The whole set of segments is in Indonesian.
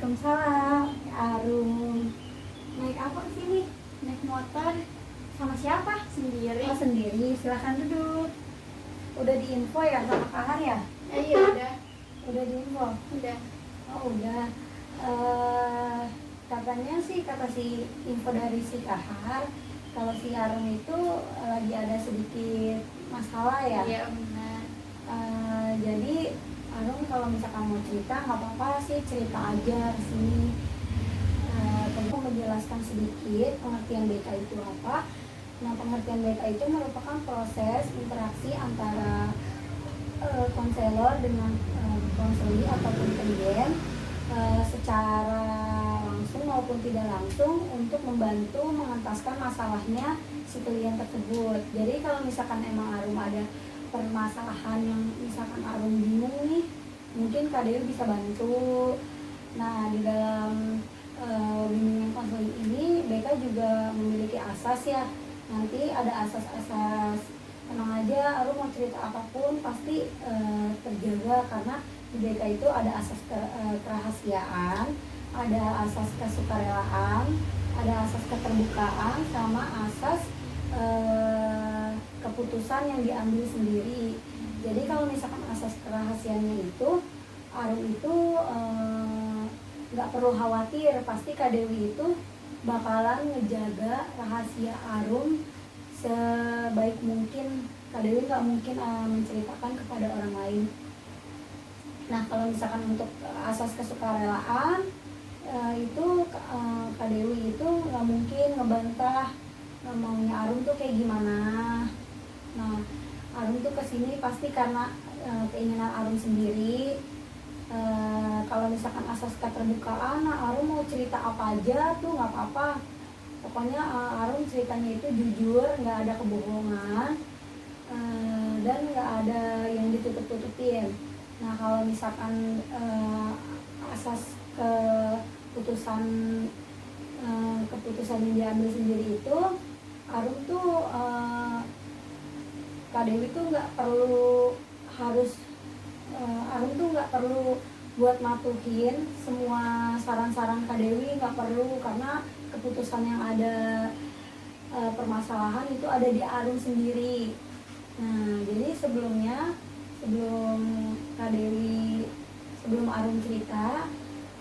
Waalaikumsalam, Arum. Naik apa ke sini? Naik motor. Sama siapa? Sendiri. Oh, sendiri. Silahkan duduk. Udah diinfo ya sama Kahar ya? Iya udah. Udah diinfo? Udah. Oh, udah. Katanya sih, kata si info dari si Kahar, kalau si Arum itu lagi ada sedikit masalah ya? Iya benar. Jadi Arum kalau misalkan mau cerita nggak apa-apa sih, cerita aja di sini. Tentu menjelaskan sedikit pengertian BK itu apa. Nah, pengertian BK itu merupakan proses interaksi antara konselor dengan konseli ataupun klien secara langsung maupun tidak langsung untuk membantu mengentaskan masalahnya si klien tersebut. Jadi kalau misalkan emang Arum ada permasalahan yang misalkan Arum bingung nih, mungkin Kak Dewi bisa bantu. Nah, di dalam bimbingan konseling ini BK juga memiliki asas ya. Nanti ada asas-asas, tenang aja, Arum mau cerita apapun pasti terjaga, karena di BK itu ada asas kerahasiaan, ada asas kesukarelaan, ada asas keterbukaan, sama asas keputusan yang diambil sendiri. Jadi kalau misalkan asas kerahasiaannya itu, Arum itu nggak perlu khawatir, pasti Kak Dewi itu bakalan ngejaga rahasia Arum sebaik mungkin. Kak Dewi nggak mungkin menceritakan kepada orang lain. Nah, kalau misalkan untuk asas kesukarelaan itu Kak Dewi itu nggak mungkin ngebantah maunya Arum tuh kayak gimana. Nah, Arum tuh kesini pasti karena keinginan Arum sendiri. Kalau misalkan asas keterbukaan, nah Arum mau cerita apa aja tuh nggak apa-apa. Pokoknya Arum ceritanya itu jujur, nggak ada kebohongan, dan nggak ada yang ditutup-tutupin. Nah, kalau misalkan asas keputusan yang diambil sendiri itu, Arum tuh Kak Dewi tuh nggak perlu harus Arum tuh nggak perlu buat matuhin semua saran-saran Kak Dewi, nggak perlu, karena keputusan yang ada permasalahan itu ada di Arum sendiri. Nah, jadi sebelum Kak Dewi, sebelum Arum cerita,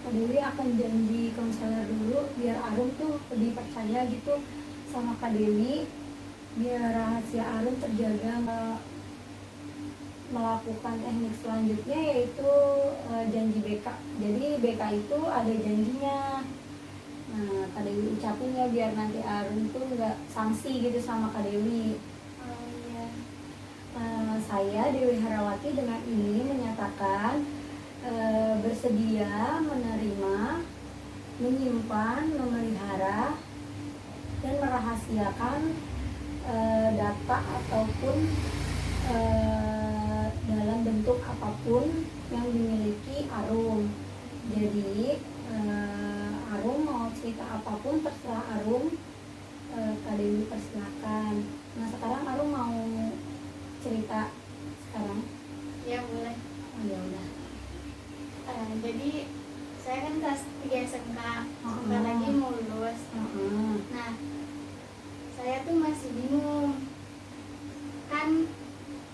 Kak Dewi akan janji konselor dulu biar Arum tuh lebih percaya gitu sama Kak Dewi, biar rahasia Arum terjaga. Melakukan teknik selanjutnya yaitu janji BK. Jadi BK itu ada janjinya. Nah, Kak Dewi ucapin ya biar nanti Arum tuh nggak sanksi gitu sama Kak Dewi. Oh iya. Saya Dewi Harawati dengan ini menyatakan bersedia menerima, menyimpan, memelihara, dan merahasiakan data ataupun dalam bentuk apapun yang dimiliki Arum. Jadi Arum mau cerita apapun terserah Arum, Kak Dewi persilakan. Nah, sekarang Arum mau cerita sekarang. Ya boleh. Oh, ya udah. Jadi saya kan kelas 3 SMK, sebentar lagi mau lulus. Nah, saya tuh masih bingung. Kan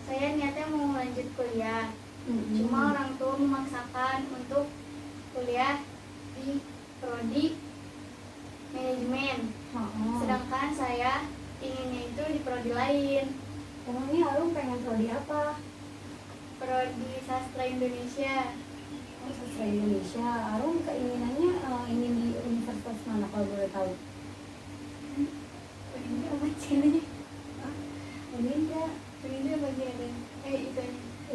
saya niatnya mau lanjut kuliah, cuma orang tua memaksakan untuk kuliah di prodi manajemen, sedangkan saya inginnya itu di prodi lain. Emangnya Arum pengen prodi apa? Prodi sastra Indonesia. Oh, sastra Indonesia. Arum keinginannya ingin di universitas mana kalau boleh tahu? Unindra apa ceweknya? Unindra. Unindra bagian itu aja.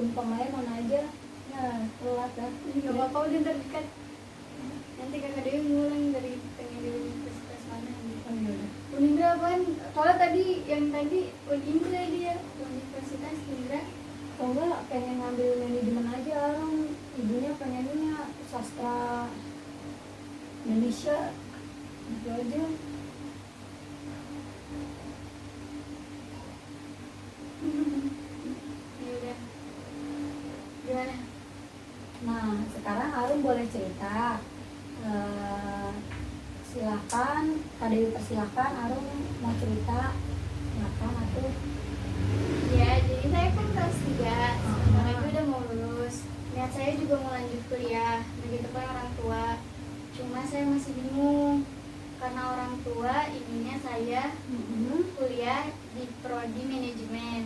Umpamanya mana aja? Nah, telat dah. Nggak apa-apa, udah terdekat. Nanti kakak Dewi ngulang dari pengen di universitas mana gitu. Oh, iya. Unindra apaan? Soalnya tadi yang tadi Unindra dia Universitas Indra. Kalau enggak pengen ngambil manajemen aja, Arum. Ibunya pengennya sastra Indonesia. Itu aja. Ya udah. Gimana? Nah, sekarang Arum boleh cerita. Eh, Silahkan Kak Dewi, persilahkan Arum mau cerita, silahkan aku. Ya, jadi saya kan kelas 3, sebentar lagi udah mau lulus. Niat saya juga mau lanjut kuliah, begitupun orang tua. Cuma saya masih bingung, karena orang tua inginnya saya kuliah di prodi manajemen.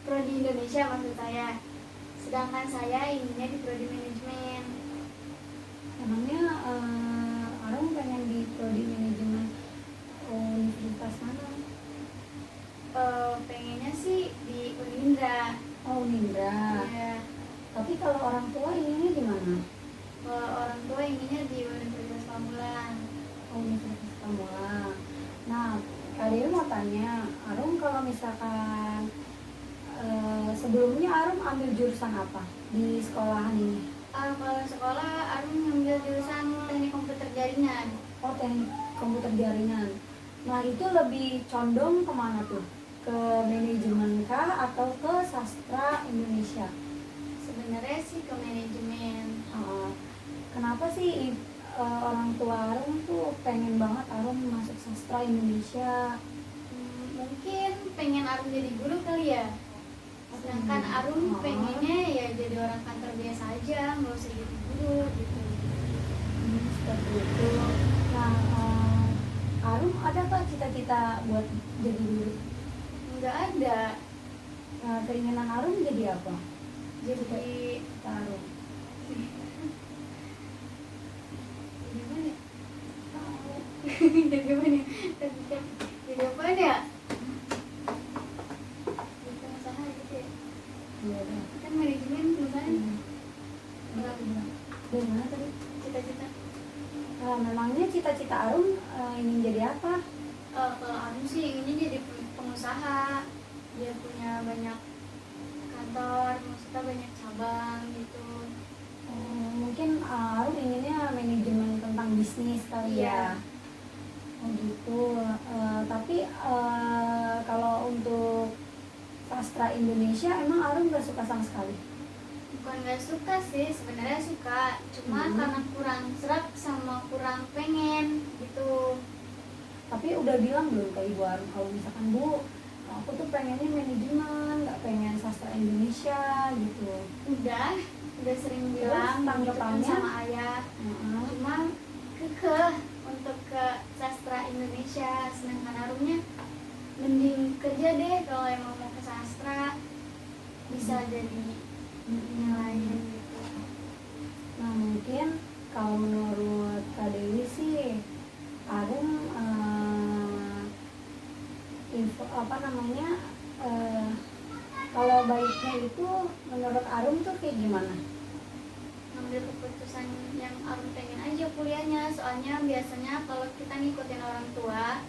Prodi Indonesia maksud saya. Sedangkan saya inginnya di prodi manajemen. Emangnya Arum pengen di prodi manajemen universitas mana? Pengennya sih di Unindra. Oh, Unindra. Ya, Tapi kalau orang tua inginnya di mana? orang tua inginnya di Universitas Pamulang. Oh, Universitas Pamulang. Nah, Kak Dewi mau tanya, Arum kalau misalkan sebelumnya Arum ambil jurusan apa di sekolahan ini? Kalau sekolah, Arum ngambil jurusan teknik komputer jaringan. Oh, teknik komputer jaringan. Nah, itu lebih condong kemana tuh? Ke manajemen kah atau ke sastra Indonesia? Sebenarnya sih ke manajemen. Kenapa sih orang tua Arum tuh pengen banget Arum masuk sastra Indonesia? Mungkin pengen Arum jadi guru kali ya. Sedangkan Arum pengennya ya jadi orang kantor biasa aja, nggak usah jadi guru gitu. Seperti itu. Nah, Arum ada tak cita-cita buat jadi guru? Nggak ada. Keinginan Arum jadi apa? Jadi Cita Arum. gimana? Jadi gimana? Jadi apa ya? Jadi pengusaha gitu ya. Iya deh. Kan manajemen perusahaan. Dari mana tadi? Cita-cita. Memangnya cita-cita Arum ingin jadi apa? Kalau Arum sih inginnya jadi pengusaha. Dia punya banyak kantor, maksudnya banyak cabang gitu. Mungkin Arum inginnya manajemen tentang bisnis kali ya. Iya. Oh gitu. Tapi kalau untuk sastra Indonesia emang Arum gak suka sama sekali? Bukan nggak suka sih, sebenarnya suka. Cuma karena kurang serak sama kurang pengen gitu. Tapi udah bilang belum ke Ibu Arum kalau misalkan Bu, aku tuh pengennya manajemen, nggak pengen sastra Indonesia gitu. Udah sering Terus bilang gitu kan tanggapannya? sama ayah. Cuma kekeh untuk ke sastra Indonesia, sedangkan Arumnya mending kerja deh kalau emang mau ke sastra, bisa jadi yang lain gitu. Nah mungkin kalau menurut Kak Dewi sih Arum info apa namanya kalau baiknya itu menurut Arum tuh kayak gimana? Ngambil keputusan yang Arum pengen aja kuliahnya, soalnya biasanya kalau kita ngikutin orang tua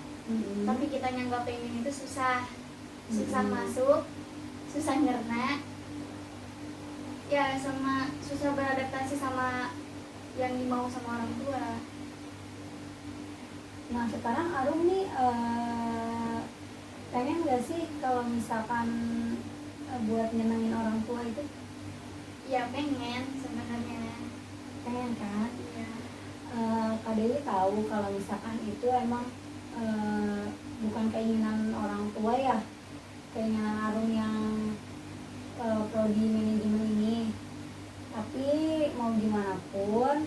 tapi kita nggak pengen itu susah masuk, susah nyerna ya, sama susah beradaptasi sama yang dimau sama orang tua. Nah sekarang Arum nih pengen gak sih kalau misalkan buat nyenengin orang tua itu? Ya pengen sebenarnya. Pengen kan? Ya. Kak Dewi tahu kalau misalkan itu emang bukan keinginan orang tua ya, keinginan Arum yang prodi manajemen ini. Tapi mau gimana pun,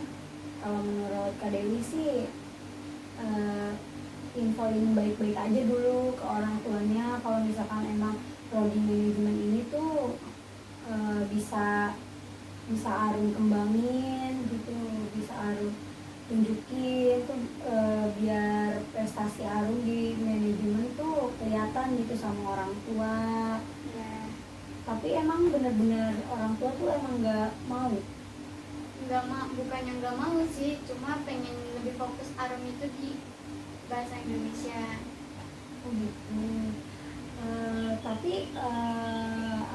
kalau menurut Kak Dewi sih infoin baik-baik aja dulu ke orang tuanya kalau misalkan emang prodi manajemen ini tuh bisa Arum kembangin gitu, bisa Arum tunjukin tuh biar prestasi Arum di manajemen tuh kelihatan gitu sama orang tua. Ya. Tapi emang bener-bener orang tua tuh emang nggak mau. Bukannya nggak mau sih, cuma pengen lebih fokus Arum itu di bahasa Indonesia. Oh gitu. Tapi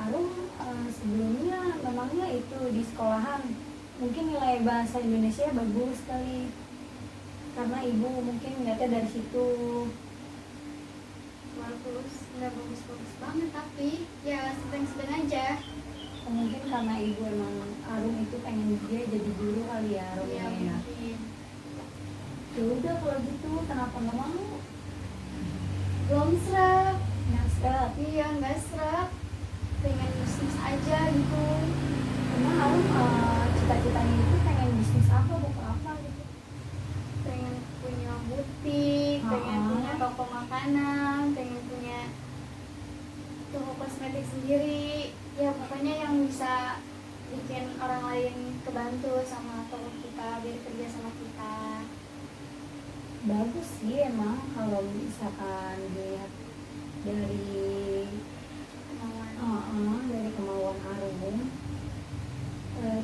Arum sebelumnya memangnya itu di sekolahan mungkin nilai bahasa Indonesia bagus sekali karena ibu mungkin ngeliatnya dari situ. Bagus, nggak bagus-bagus banget, tapi ya sedang-sedang aja. Mungkin karena karena ibu emang Arum itu pengen dia jadi guru kali ya Arum Iya ya. mungkin. Ya udah kalau gitu kenapa nggak mau? Belum serak. Nggak serak. Iya nggak serak. Pengen bisnis aja gitu. Emang Arum cita-citanya itu pengen bisnis apa, buka apa gitu? Pengen punya butik, pengen punya toko makanan, pengen punya toko kosmetik sendiri. Ya pokoknya yang bisa bikin orang lain kebantu sama toko kita, biar kerja sama kita. Bagus sih emang kalau misalkan dilihat dari dari kemauan Arum.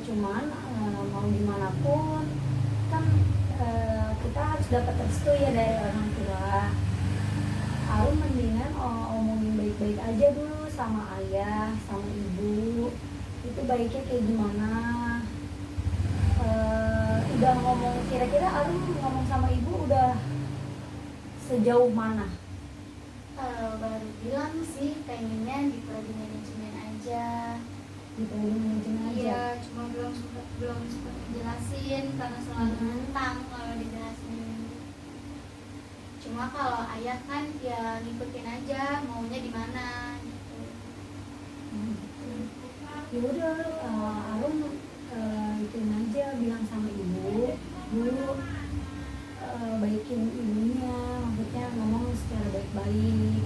Cuman mau gimana pun kan kita harus dapat restu ya dari orang tua. Arum mendingan omongin baik-baik aja dulu sama ayah, sama ibu. Itu baiknya kayak gimana? Udah ngomong, kira-kira Arum ngomong sama ibu udah sejauh mana? Baru bilang sih pengennya di prodi manajemen aja. Di prodi manajemen aja. Iya, cuma belum sempat dijelasin karena selalu nentang kalau dijelasin. Cuma kalau ayah kan ya ngikutin aja maunya di mana gitu. Ya udah, Arum ituin aja, bilang sama ibu, Bu, baikin ibunya, maksudnya ngomong secara baik-baik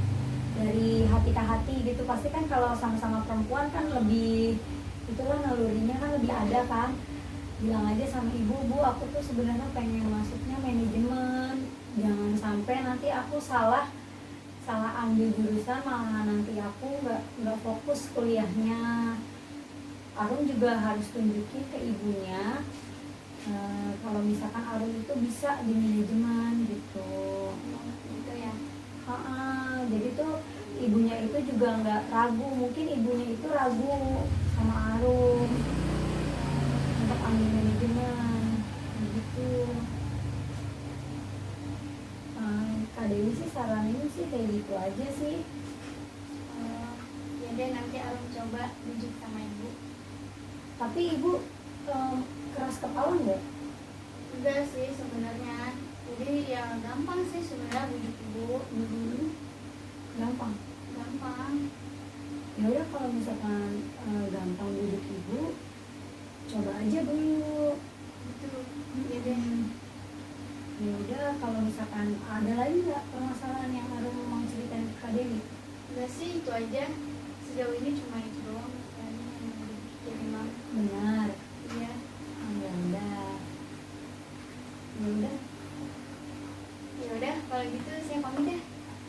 dari hati ke hati gitu. Pasti kan kalau sama-sama perempuan kan lebih, itulah nalurinya kan lebih ada kan. Bilang aja sama ibu, Bu, aku tuh sebenarnya pengen masuknya manajemen, jangan sampai nanti aku salah ambil jurusan malah nanti aku nggak fokus kuliahnya. Arum juga harus tunjukin ke ibunya kalau misalkan Arum itu bisa di manajemen gitu. Gitu ya. Jadi tuh ibunya itu juga nggak ragu, mungkin ibunya itu ragu sama Arum untuk ambil manajemen gitu. Kak Dewi sih saranin sih kayak gitu aja sih. Ya deh nanti Arum coba bujuk sama ibu. Tapi ibu keras kepala nggak? Enggak sih sebenarnya. Jadi ya gampang sih sebenarnya bujuk ibu. Gampang. Ya udah kalau misalkan gampang bujuk ibu, coba aja dulu. Gitu. Ya deh. Ya udah, kalau misalkan ada lagi nggak permasalahan yang Arum mau ceritain ke Kak Dewi? Enggak sih itu aja. Sejauh ini cuma itu doang kayaknya yang mau dipikirin Mam. Benar. Iya. Ya udah. Ya udah kalau gitu saya pamit deh.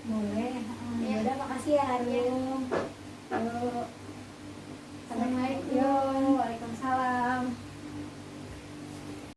Boleh. Ya Iya. udah, makasih ya Arum. Halo.